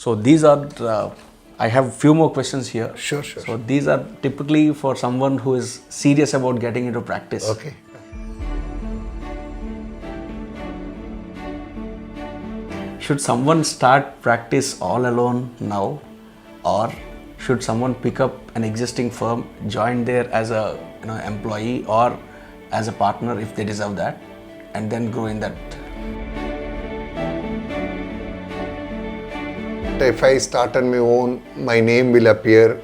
So these are, I have few more questions here. Sure. So these are typically for someone who is serious about getting into practice. Okay. Should someone start practice all alone now, or should someone pick up an existing firm, join there as a employee or as a partner if they deserve that, and then grow in that? If I start on my own, my name will appear.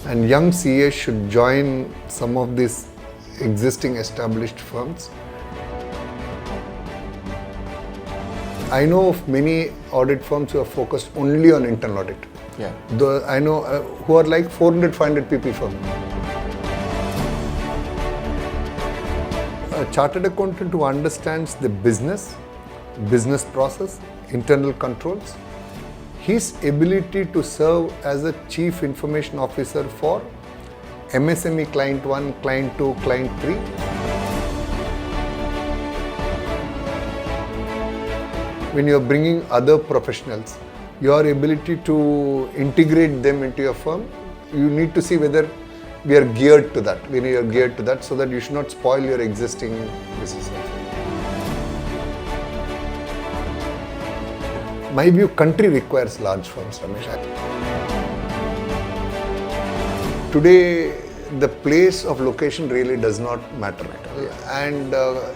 And young CAs should join some of these existing established firms. I know of many audit firms who are focused only on internal audit. Yeah. I know who are like 400, 500 people firm. A chartered accountant who understands the business process, internal controls, his ability to serve as a chief information officer for MSME client 1, client 2, client 3. When you are bringing other professionals, your ability to integrate them into your firm, you need to see whether we are geared to that. When you are geared to that, so that you should not spoil your existing business. My view, country requires large firms, Ramesh. Today, the place of location really does not matter. And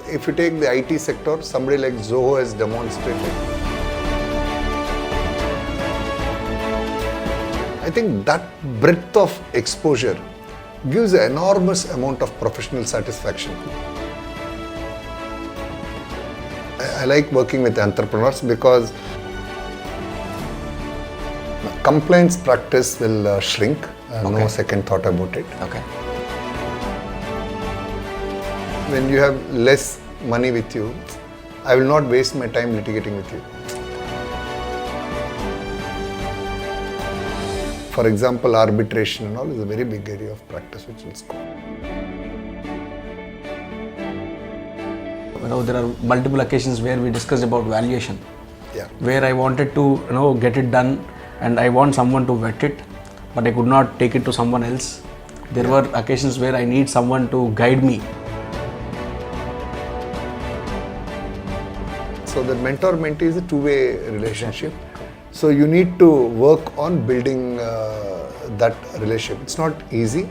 if you take the IT sector, somebody like Zoho has demonstrated. I think that breadth of exposure gives an enormous amount of professional satisfaction. I like working with entrepreneurs because compliance practice will shrink. No second thought about it. Okay. When you have less money with you, I will not waste my time litigating with you. For example, arbitration and all is a very big area of practice which will score. There are multiple occasions where we discussed about valuation. Yeah. Where I wanted to get it done and I want someone to vet it, but I could not take it to someone else. There were occasions where I need someone to guide me. So the mentor-mentee is a two-way relationship. So you need to work on building that relationship. It's not easy.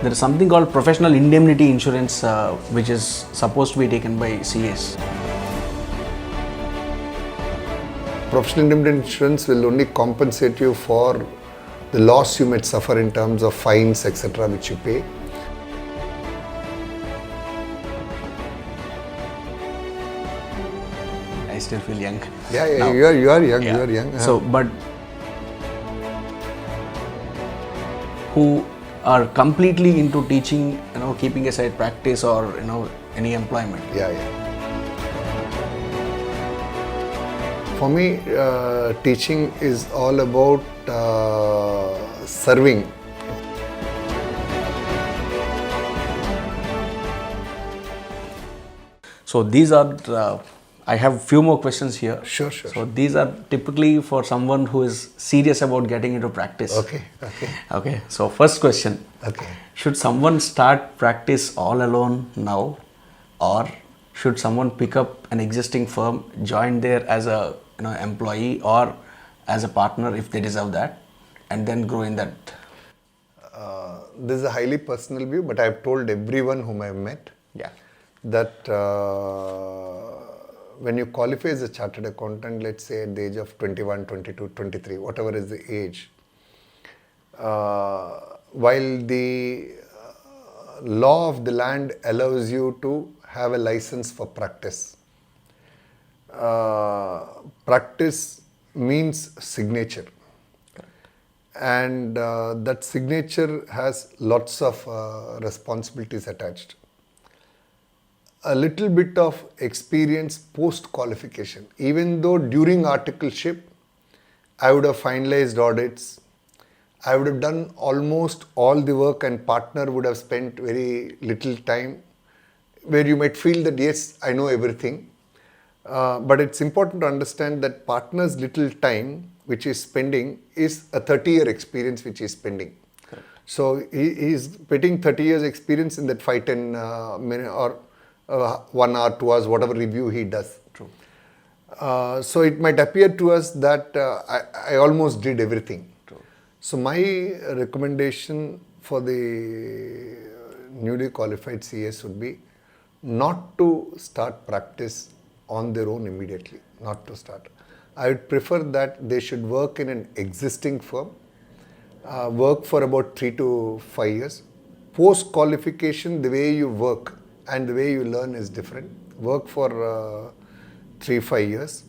There is something called professional indemnity insurance which is supposed to be taken by CAs. Professional indemnity insurance will only compensate you for the loss you might suffer in terms of fines, etc., which you pay. I still feel young. Yeah, Now. you are young. Yeah. You are young. So, but who are completely into teaching, keeping aside practice or any employment. Yeah. For me, teaching is all about serving. So these are, I have few more questions here. Sure. So these are typically for someone who is serious about getting into practice. Okay. So first question. Okay. Should someone start practice all alone now, or should someone pick up an existing firm, join there as a employee or as a partner if they deserve that, and then grow in that? This is a highly personal view, but I've told everyone whom I've met that when you qualify as a chartered accountant, let's say at the age of 21, 22, 23, whatever is the age, while the law of the land allows you to have a license for practice, practice means signature. And that signature has lots of responsibilities attached. A little bit of experience post-qualification. Even though during articleship, I would have finalized audits, I would have done almost all the work and partner would have spent very little time where you might feel that yes, I know everything. But it's important to understand that partner's little time which is spending is a 30-year experience which is spending. Correct. So he's putting 30 years experience in that 5-10 minute or 1 hour, 2 hours, whatever review he does. True. So it might appear to us that I almost did everything. True. So my recommendation for the newly qualified CS would be not to start practice on their own immediately, not to start. I would prefer that they should work in an existing firm, work for about 3 to 5 years. Post qualification, the way you work and the way you learn is different. Work for 3-5 years.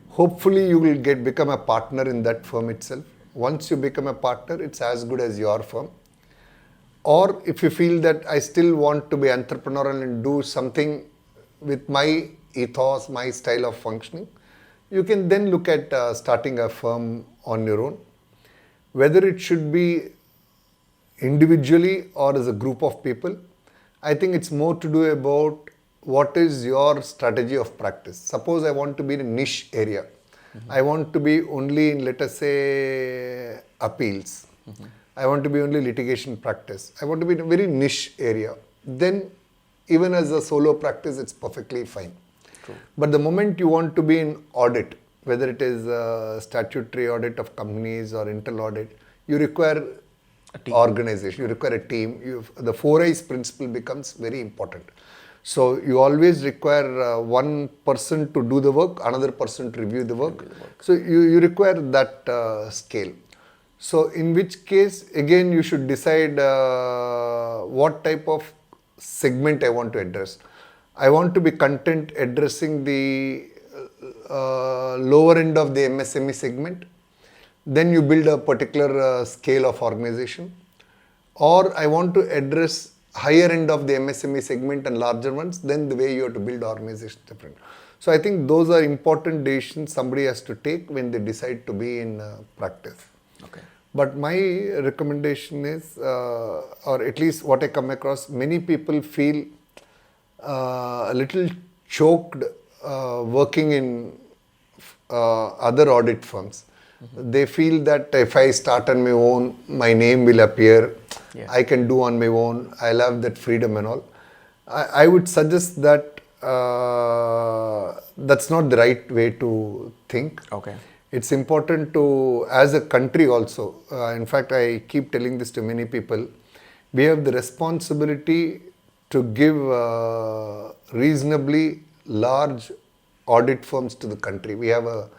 Hopefully you will become a partner in that firm itself. Once you become a partner, it's as good as your firm. Or if you feel that I still want to be entrepreneurial and do something with my ethos, my style of functioning, you can then look at starting a firm on your own. Whether it should be individually or as a group of people, I think it's more to do about what is your strategy of practice. Suppose I want to be in a niche area. I want to be only in, let us say, appeals. I want to be only litigation practice. I want to be in a very niche area. Then even as a solo practice, it's perfectly fine. True. But the moment you want to be in audit, whether it is a statutory audit of companies or internal audit, you require organization, you require a team. The 4 I's principle becomes very important. So you always require one person to do the work, another person to review the work. So you require that scale. So in which case, again, you should decide what type of segment I want to address. I want to be content addressing the lower end of the MSME segment. Then you build a particular scale of organization. Or I want to address higher end of the MSME segment and larger ones, then the way you have to build organization is different. So I think those are important decisions somebody has to take when they decide to be in practice. Okay. But my recommendation is, or at least what I come across, many people feel a little choked working in other audit firms. They feel that if I start on my own, my name will appear. Yeah. I can do on my own. I'll have that freedom and all. I would suggest that that's not the right way to think. Okay. It's important to, as a country also, in fact, I keep telling this to many people, we have the responsibility to give reasonably large audit firms to the country. We have a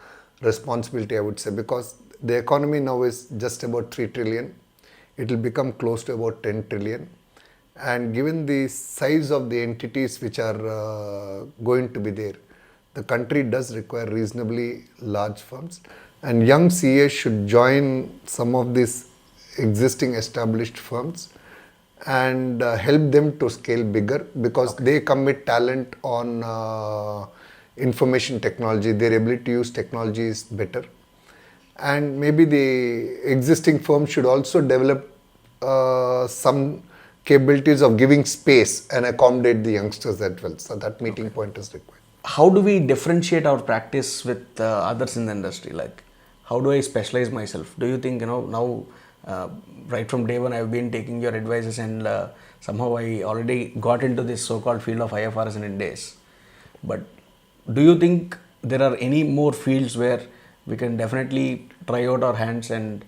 responsibility, I would say, because the economy now is just about 3 trillion. It will become close to about 10 trillion. And given the size of the entities which are going to be there, the country does require reasonably large firms. And young CAs should join some of these existing established firms and help them to scale bigger, because they come with talent on information technology. Their ability to use technology is better. And maybe the existing firm should also develop some capabilities of giving space and accommodate the youngsters as well. So that meeting point is required. How do we differentiate our practice with others in the industry? Like, how do I specialize myself? Do you think, now right from day one I've been taking your advices, and somehow I already got into this so-called field of IFRS and Ind AS. But do you think there are any more fields where we can definitely try out our hands? And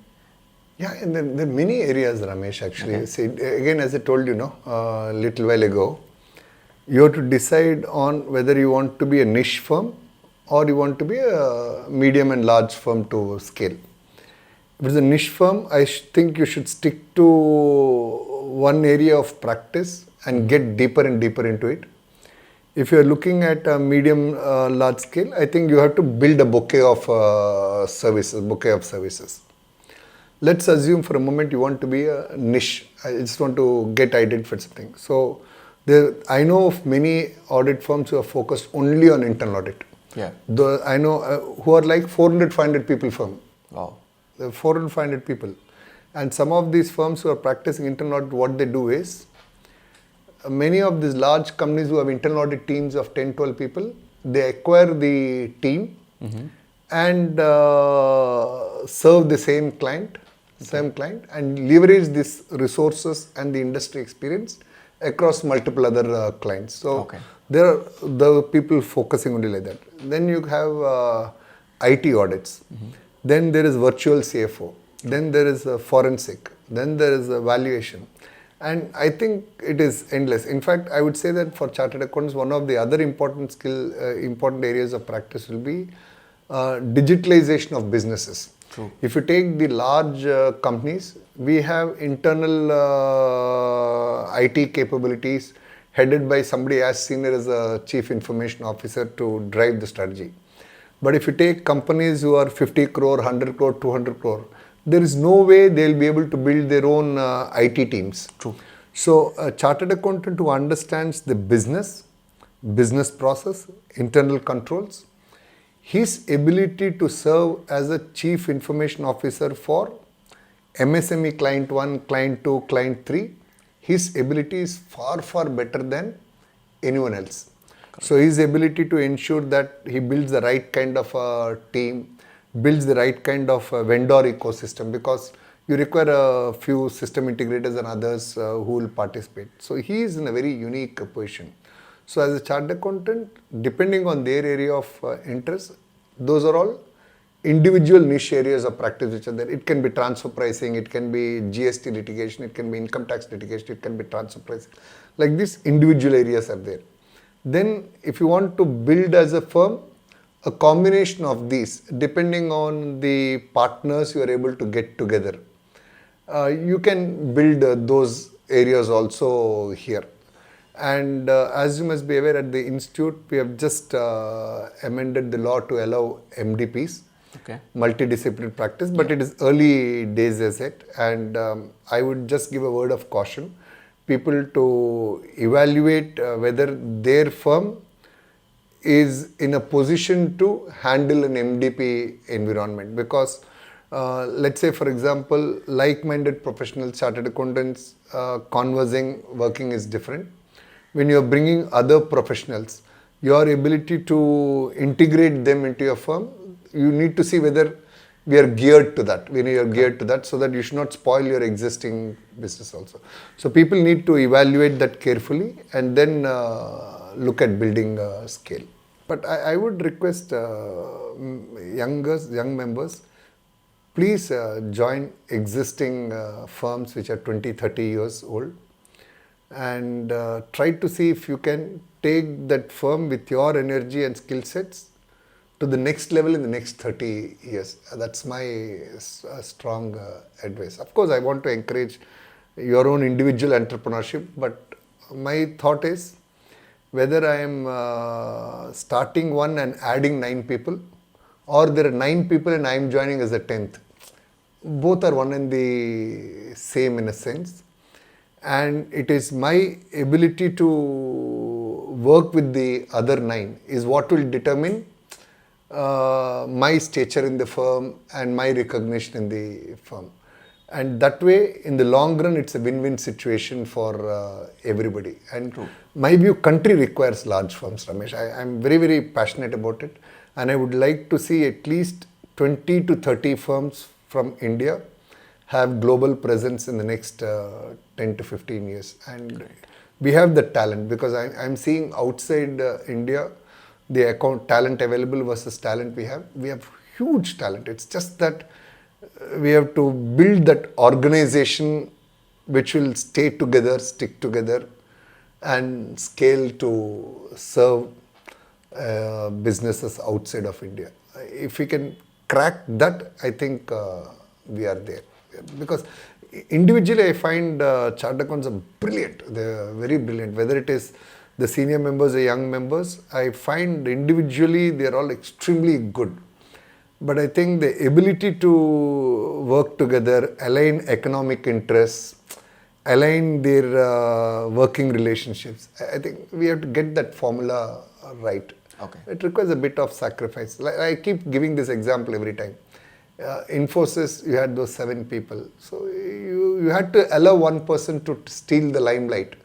yeah, and there are many areas, Ramesh, actually. Okay. See, again, as I told you, a little while ago, you have to decide on whether you want to be a niche firm or you want to be a medium and large firm to scale. If it's a niche firm, I think you should stick to one area of practice and get deeper and deeper into it. If you are looking at a medium, large scale, I think you have to build a bouquet of services. Let's assume for a moment you want to be a niche. I just want to get identified something. So I know of many audit firms who are focused only on internal audit. yeah, I know who are like 400, 500 people firm. wow, 400, 500 people. And some of these firms who are practicing internal audit, what they do is, many of these large companies who have internal audit teams of 10, 12 people, they acquire the team and serve the same client, and leverage these resources and the industry experience across multiple other clients. So Okay. there are the people focusing only like that. Then you have IT audits. Then there is virtual CFO. Then there is forensic. Then there is valuation. And I think it is endless. In fact, I would say that for chartered accountants, one of the other important important areas of practice will be digitalization of businesses. True. If you take the large companies, we have internal IT capabilities headed by somebody as senior as a chief information officer to drive the strategy. But if you take companies who are 50 crore, 100 crore, 200 crore, there is no way they'll be able to build their own IT teams. True. So a chartered accountant who understands the business process, internal controls, his ability to serve as a chief information officer for MSME client 1, client 2, client 3, his ability is far, far better than anyone else. So his ability to ensure that he builds the right kind of a team, builds the right kind of vendor ecosystem, because you require a few system integrators and others who will participate. So he is in a very unique position. So as a chartered accountant, depending on their area of interest, those are all individual niche areas of practice which are there. It can be transfer pricing, it can be GST litigation, it can be income tax litigation, it can be transfer pricing. Like these individual areas are there. Then if you want to build as a firm, a combination of these, depending on the partners you are able to get together, you can build those areas also here. And as you must be aware, at the institute, we have just amended the law to allow MDPs, Okay. multidisciplinary practice, but it is early days as yet. And I would just give a word of caution, people to evaluate whether their firm is in a position to handle an MDP environment, because let's say, for example, like-minded professionals, chartered accountants, conversing, working is different. When you are bringing other professionals, your ability to integrate them into your firm, you need to see whether we are geared to that. When you are geared to that, so that you should not spoil your existing business also. So people need to evaluate that carefully and then look at building scale. But I would request young members, please join existing firms which are 20, 30 years old, and try to see if you can take that firm with your energy and skill sets to the next level in the next 30 years. That's my strong advice. Of course, I want to encourage your own individual entrepreneurship, but my thought is, whether I am starting one and adding 9 people, or there are 9 people and I am joining as a 10th, both are one and the same in a sense. And it is my ability to work with the other 9 is what will determine my stature in the firm and my recognition in the firm. And that way, in the long run, it's a win-win situation for everybody. And my view, country requires large firms, Ramesh. I'm very, very passionate about it. And I would like to see at least 20 to 30 firms from India have global presence in the next 10 to 15 years. And we have the talent, because I'm seeing outside India, the talent available versus talent we have huge talent. It's just that we have to build that organization which will stay together, stick together, and scale to serve businesses outside of India. If we can crack that, I think we are there. Because individually, I find chartered accountants are brilliant. They're very brilliant. Whether it is the senior members or young members, I find individually they're all extremely good. But I think the ability to work together, align economic interests, align their working relationships, I think we have to get that formula right. Okay. It requires a bit of sacrifice. Like I keep giving this example every time. Infosys, you had those 7 people. So you had to allow one person to steal the limelight.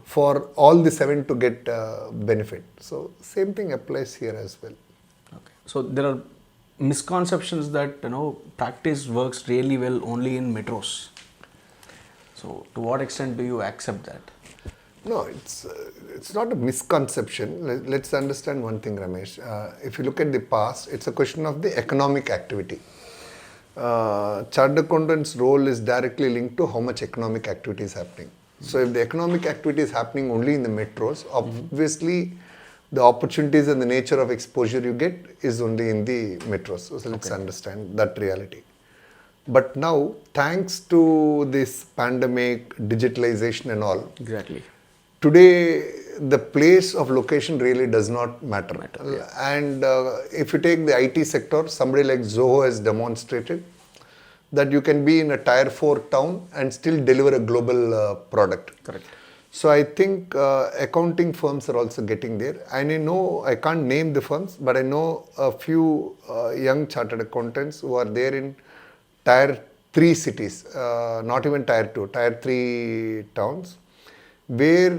for all the 7 to get benefit. So same thing applies here as well. Okay. So there are misconceptions that practice works really well only in metros. So to what extent do you accept that? No, it's not a misconception. Let's understand one thing, Ramesh. If you look at the past, it's a question of the economic activity. Chartered accountant's role is directly linked to how much economic activity is happening. So if the economic activity is happening only in the metros, obviously the opportunities and the nature of exposure you get is only in the metros. So let's understand that reality. But now, thanks to this pandemic, digitalization and all, Exactly. today the place of location really does not matter. And if you take the IT sector, somebody like Zoho has demonstrated that you can be in a tier 4 town and still deliver a global product. Correct. So I think accounting firms are also getting there. And I can't name the firms, but I know a few young chartered accountants who are there in tier 3 cities, not even tier 2, tier 3 towns, where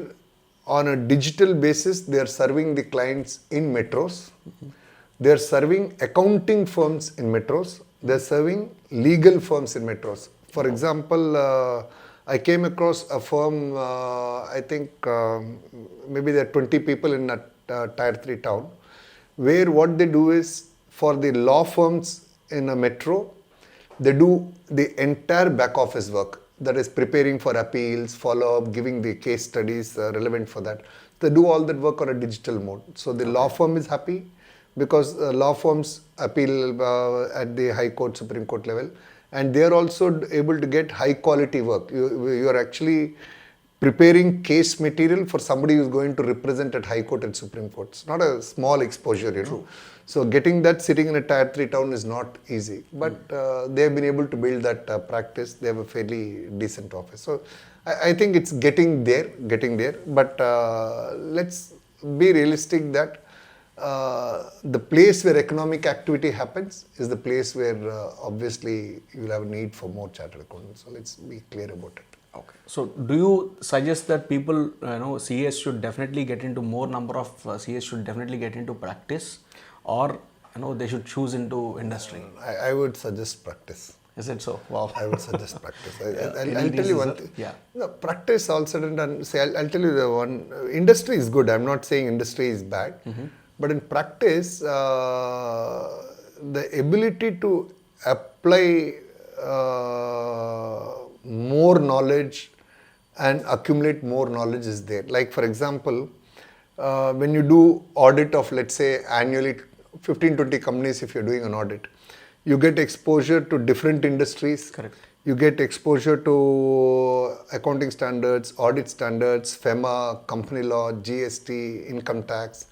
on a digital basis they are serving the clients in metros. They are serving accounting firms in metros. They are serving legal firms in metros. For example, I came across a firm, I think maybe there are 20 people in a tier 3 town, where what they do is for the law firms in a metro, they do the entire back office work. That is preparing for appeals, follow-up, giving the case studies relevant for that. They do all that work on a digital mode. So the law firm is happy because law firms appeal at the High Court, Supreme Court level, and they are also able to get high quality work. You are actually preparing case material for somebody who is going to represent at High Court and Supreme Court. It's not a small exposure, True. So getting that sitting in a tier 3 town is not easy. But they have been able to build that practice. They have a fairly decent office. So I think it's getting there. But let's be realistic that the place where economic activity happens is the place where obviously you will have a need for more chartered accountants. So let's be clear about it. Okay. So do you suggest that people, CS should definitely get into more number of CS should definitely get into practice, or they should choose into industry? I would suggest practice. Is it so? Wow. I would suggest practice. I'll tell you one thing. Yeah. No, practice all said and done. Say, I'll tell you the one. Industry is good. I'm not saying industry is bad. Mm-hmm. But in practice, the ability to apply more knowledge and accumulate more knowledge is there. Like for example, when you do audit of, let's say, annually 15-20 companies, if you're doing an audit, you get exposure to different industries. Correct. You get exposure to accounting standards, audit standards, FEMA, company law, GST, income tax,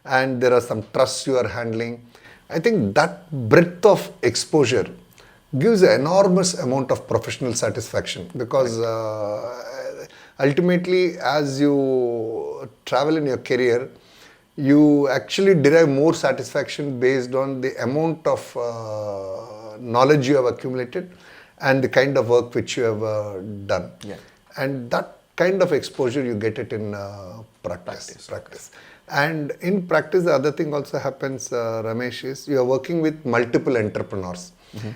and there are some trusts you are handling. I think that breadth of exposure gives an enormous amount of professional satisfaction, because ultimately as you travel in your career, you actually derive more satisfaction based on the amount of knowledge you have accumulated and the kind of work which you have done. Yeah. And that kind of exposure you get it in practice. And in practice, the other thing also happens, Ramesh, is you are working with multiple entrepreneurs. Mm-hmm.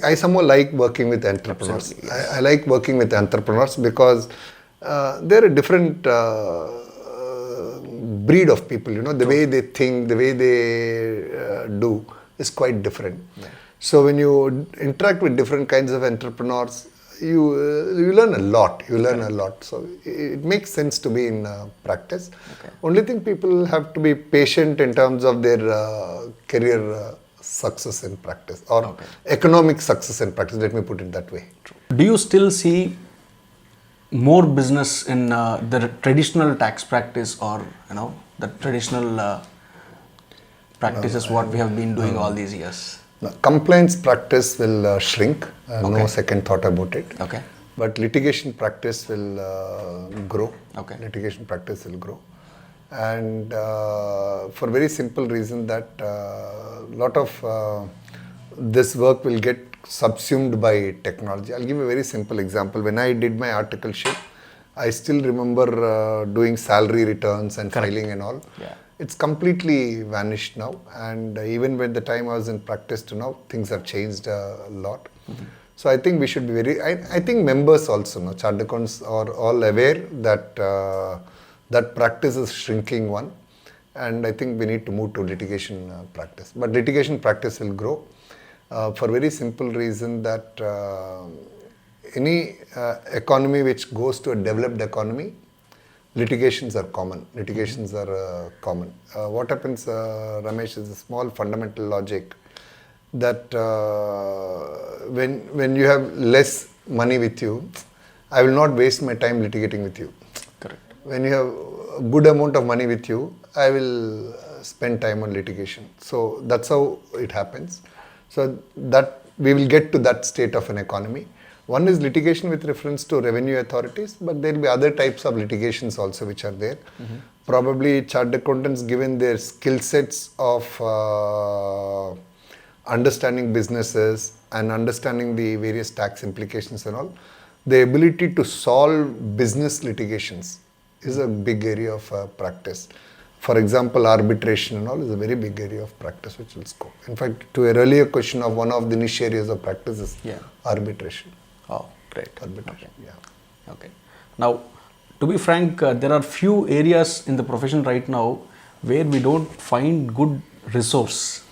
I somehow like working with entrepreneurs. Yes. I like working with entrepreneurs because they're a different breed of people. The way they think, the way they do is quite different. Yeah. So when you interact with different kinds of entrepreneurs, you learn a lot. So it makes sense to be in practice. Okay. Only thing, people have to be patient in terms of their career success in practice, or economic success in practice. Let me put it that way. Do you still see more business in the traditional tax practice, or the traditional practices what we have been doing all these years? No, compliance practice will shrink. No second thought about it. Okay. But litigation practice will grow. Okay. Litigation practice will grow. And for very simple reason that a lot of this work will get subsumed by technology. I'll give a very simple example. When I did my articleship, I still remember doing salary returns and filing and all. Yeah. It's completely vanished now. And even when the time I was in practice to now, things have changed a lot. So I think we should be I think members also, no, chartered accountants are all aware that that practice is shrinking one. And I think we need to move to litigation practice. But litigation practice will grow for very simple reason that any economy which goes to a developed economy, litigations are common. Litigations are common. What happens, Ramesh, is a small fundamental logic that when you have less money with you, I will not waste my time litigating with you. Correct. When you have a good amount of money with you, I will spend time on litigation. So that's how it happens. So that we will get to that state of an economy. One is litigation with reference to revenue authorities, but there will be other types of litigations also which are there. Probably chartered accountants, given their skill sets of understanding businesses and understanding the various tax implications and all, the ability to solve business litigations is a big area of practice. For example, arbitration and all is a very big area of practice which will scope. In fact, to an earlier question of one of the niche areas of practice is arbitration. Oh, great. Arbitration, yeah. Okay. Now, to be frank, there are few areas in the profession right now where we don't find good resource.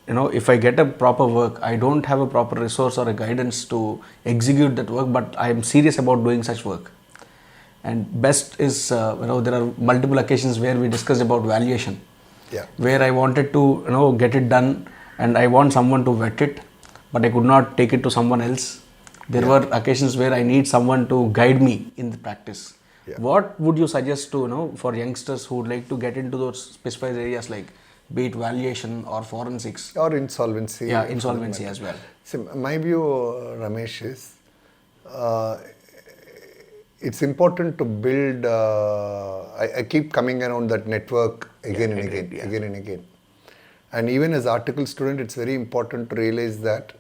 You know, if I get a proper work, I don't have a proper resource or a guidance to execute that work, but I am serious about doing such work. And best is, there are multiple occasions where we discussed about valuation. Yeah. Where I wanted to, get it done and I want someone to vet it, but I could not take it to someone else. There were occasions where I need someone to guide me in the practice. Yeah. What would you suggest to, for youngsters who would like to get into those specified areas like be it valuation or forensics? Or insolvency. Yeah, insolvency as well. See, my view, Ramesh, is it's important to build, I keep coming around that network again and again. And even as article student, it's very important to realize that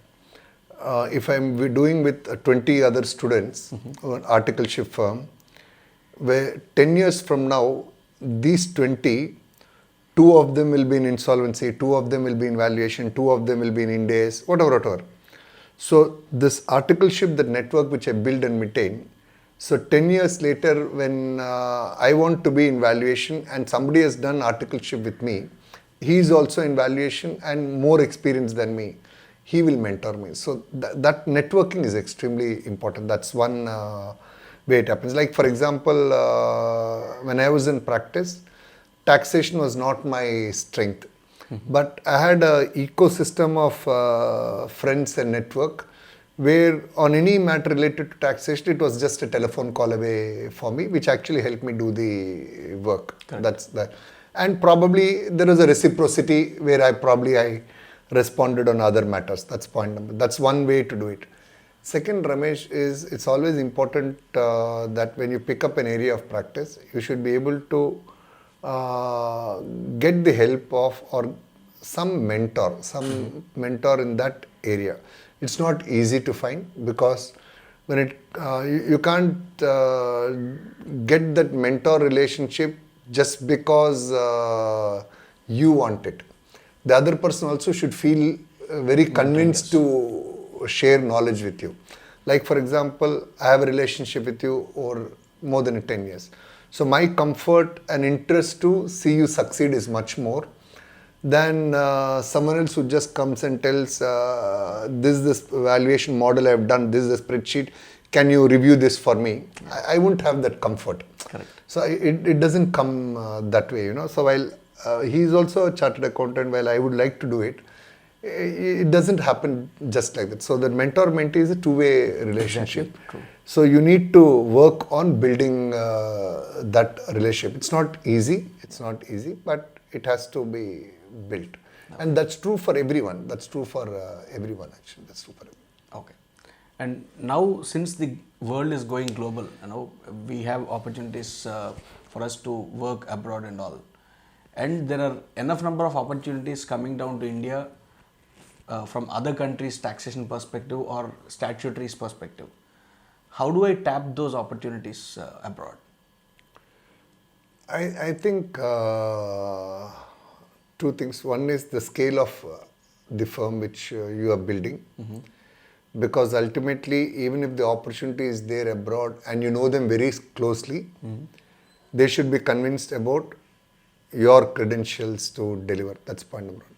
if I'm doing with 20 other students, an articleship firm, where 10 years from now, these 20, 2 of them will be in insolvency, 2 of them will be in valuation, 2 of them will be in Ind AS, whatever. So this articleship, that network which I build and maintain, so 10 years later when I want to be in valuation and somebody has done articleship with me, he is also in valuation and more experienced than me, he will mentor me. So that networking is extremely important. That's one way it happens. Like for example, when I was in practice, taxation was not my strength. But I had an ecosystem of friends and network where on any matter related to taxation, it was just a telephone call away for me, which actually helped me do the work. Correct. That's that. And probably there was a reciprocity where I responded on other matters. That's point number. That's one way to do it. Second, Ramesh, is it's always important that when you pick up an area of practice, you should be able to get the help of or some mentor in that area. It's not easy to find because when you can't get that mentor relationship just because you want it. The other person also should feel very convinced to share knowledge with you. Like for example, I have a relationship with you over more than 10 years. So my comfort and interest to see you succeed is much more than someone else who just comes and tells, this valuation model I have done, this is a spreadsheet, can you review this for me? I won't have that comfort. Correct. So it doesn't come that way, So while he is also a chartered accountant, while I would like to do it, it doesn't happen just like that. So the mentor-mentee is a two-way relationship. Exactly. True. So you need to work on building that relationship. It's not easy, but it has to be built. Okay. And that's true for everyone. That's true for everyone actually. That's true for everyone. Okay. And now since the world is going global, we have opportunities for us to work abroad and all. And there are enough number of opportunities coming down to India from other countries' taxation perspective or statutory perspective. how do I tap those opportunities abroad? I think two things. One is the scale of the firm which you are building. Because ultimately, even if the opportunity is there abroad and you know them very closely, they should be convinced about your credentials to deliver. That's point number one.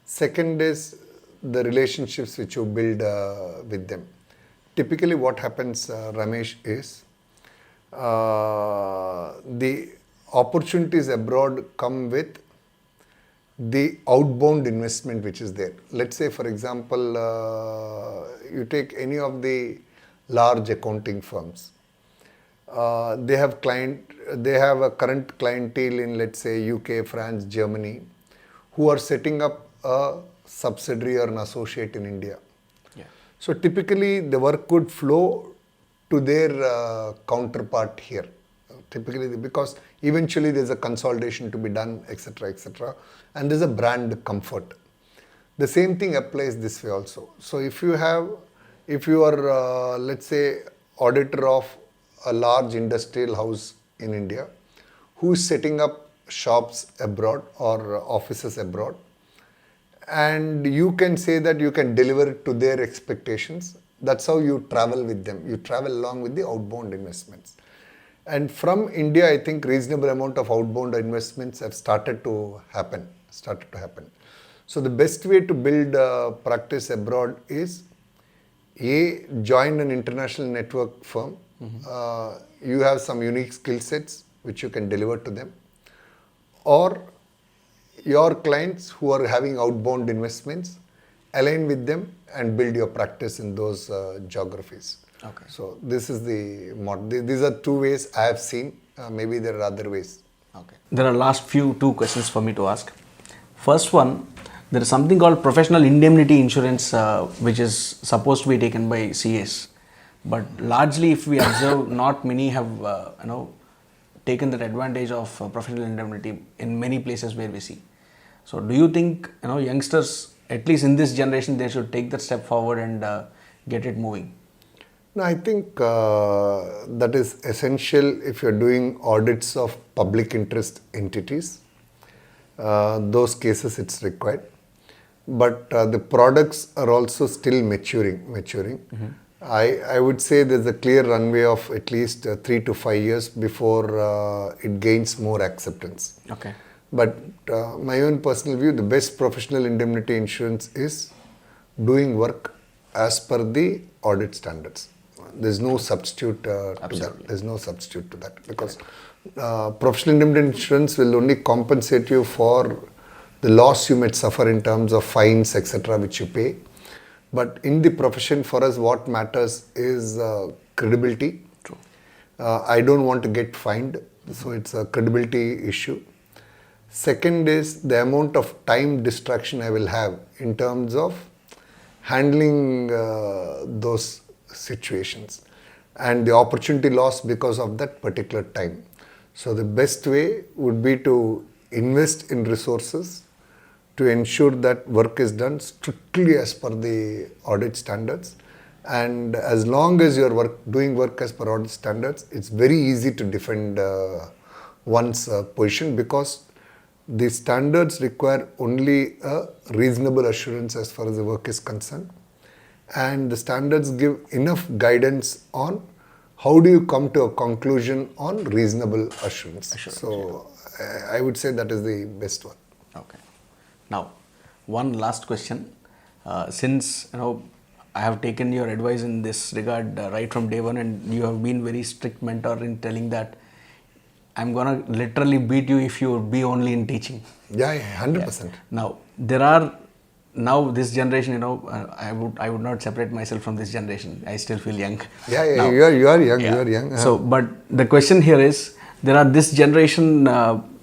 Second is the relationships which you build with them. Typically, what happens, Ramesh, is the opportunities abroad come with the outbound investment which is there. Let's say, for example, you take any of the large accounting firms. They have a current clientele in, let's say, UK, France, Germany, who are setting up a subsidiary or an associate in India. Yeah. So typically, the work could flow to their counterpart here. Typically, because eventually there's a consolidation to be done, etc., etc., and there's a brand comfort. The same thing applies this way also. So if you are, let's say, auditor of a large industrial house in India, who is setting up shops abroad or offices abroad, and you can say that you can deliver to their expectations. That's how you travel with them. You travel along with the outbound investments. And from India, I think reasonable amount of outbound investments have started to happen. So the best way to build practice abroad is join an international network firm. You have some unique skill sets which you can deliver to them, or your clients who are having outbound investments, align with them and build your practice in those geographies. Okay. So this is the model. These are two ways I have seen. Maybe there are other ways. Okay. There are two questions for me to ask. First one, there is something called professional indemnity insurance, which is supposed to be taken by CAs. But largely, if we observe, not many have taken that advantage of professional indemnity in many places where we see. So, do you think youngsters, at least in this generation, they should take that step forward and get it moving? No, I think that is essential if you're doing audits of public interest entities. Those cases it's required. But the products are also still maturing. Mm-hmm. I would say there's a clear runway of at least 3 to 5 years before it gains more acceptance. Okay. But my own personal view, the best professional indemnity insurance is doing work as per the audit standards. There's no substitute to that. There's no substitute to that, because professional indemnity insurance will only compensate you for the loss you might suffer in terms of fines, etc., which you pay. But in the profession, for us, what matters is credibility. True. I don't want to get fined, so it's a credibility issue. Second is the amount of time distraction I will have in terms of handling those situations and the opportunity loss because of that particular time. So the best way would be to invest in resources to ensure that work is done strictly as per the audit standards. And as long as you're doing work as per audit standards, it's very easy to defend one's position, because the standards require only a reasonable assurance as far as the work is concerned. And the standards give enough guidance on how do you come to a conclusion on reasonable assurance. So I would say that is the best one. Okay. Now, one last question. Since I have taken your advice in this regard right from day one, and you have been very strict mentor in telling that I'm gonna literally beat you if you be only in teaching. Yeah, 100%. Yeah. Now there are this generation. I would not separate myself from this generation. I still feel young. Yeah, now, you are young. yeah. You are young. So, but the question here is, there are this generation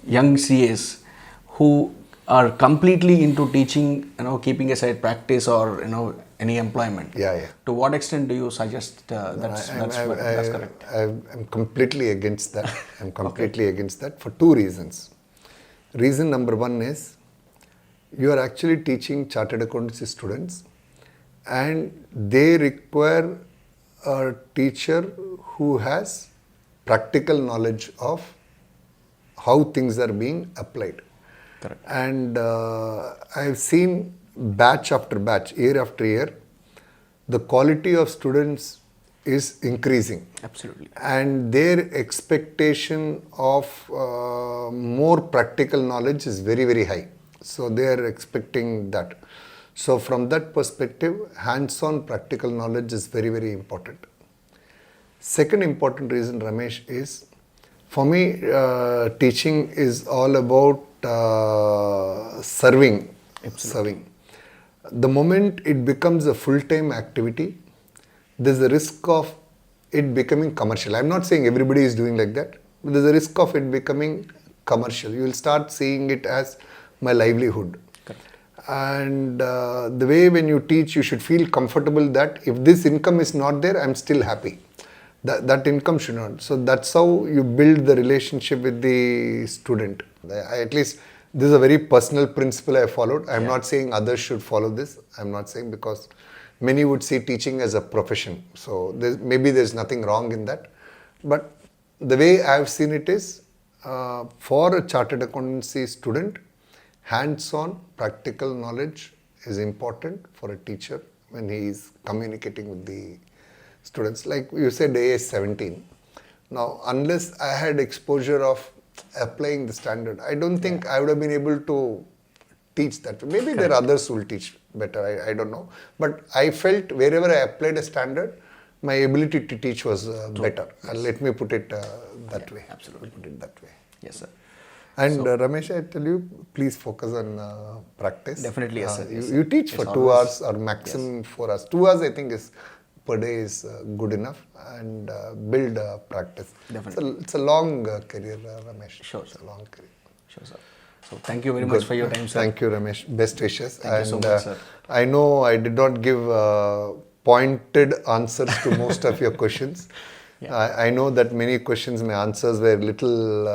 young CAs who are completely into teaching, keeping aside practice or any employment. Yeah. To what extent do you suggest that's correct? I'm completely against that. I'm completely against that for two reasons. Reason number one is, you are actually teaching chartered accountancy students, and they require a teacher who has practical knowledge of how things are being applied. Correct. And I've seen batch after batch, year after year, the quality of students is increasing. Absolutely. And their expectation of more practical knowledge is very, very high. So they are expecting that. So from that perspective, hands-on practical knowledge is very, very important. Second important reason, Ramesh, is for me, teaching is all about serving. Serving. The moment it becomes a full-time activity, there's a risk of it becoming commercial. I'm not saying everybody is doing like that, but there's a risk of it becoming commercial. You will start seeing it as my livelihood. And the way when you teach, you should feel comfortable that if this income is not there, I'm still happy. That income should not. So that's how you build the relationship with the student. At least this is a very personal principle I followed. I'm not saying others should follow this. I'm not saying, because many would see teaching as a profession. So maybe there's nothing wrong in that. But the way I've seen it is, for a chartered accountancy student, hands-on practical knowledge is important for a teacher when he is communicating with the students. Like you said, age 17. Now, unless I had exposure of applying the standard, I don't think I would have been able to teach that. Maybe there are others who will teach better, I don't know. But I felt wherever I applied a standard, my ability to teach was better. Let me put it that way. Absolutely. Put it that way. Yes, sir. And Ramesh, I tell you, please focus on practice. Definitely, yes, sir. Yes, You teach yes, for 2 hours or maximum 4 hours. 2 hours, I think, is per day is good enough, and build practice. Definitely. It's a long career, Ramesh. Sure, It's a long career. Sure, sir. So thank you very much for your time, sir. Thank you, Ramesh. Best wishes. Thank you so much, sir. I know I did not give pointed answers to most of your questions. I know that many questions, my answers were little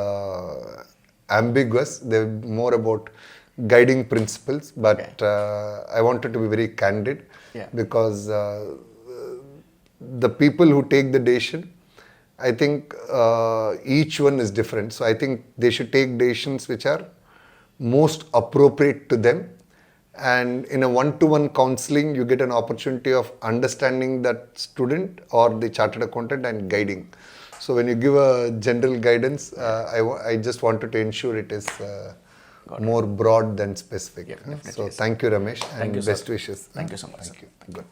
ambiguous. They're more about guiding principles, but I wanted to be very candid, because the people who take the decision, I think each one is different. So I think they should take decisions which are most appropriate to them. And in a one-to-one counseling, you get an opportunity of understanding that student or the chartered accountant and guiding. So when you give a general guidance, I just wanted to ensure it is more broad than specific. So thank you, Ramesh, and best wishes. Thank you so much. Thank you. Good.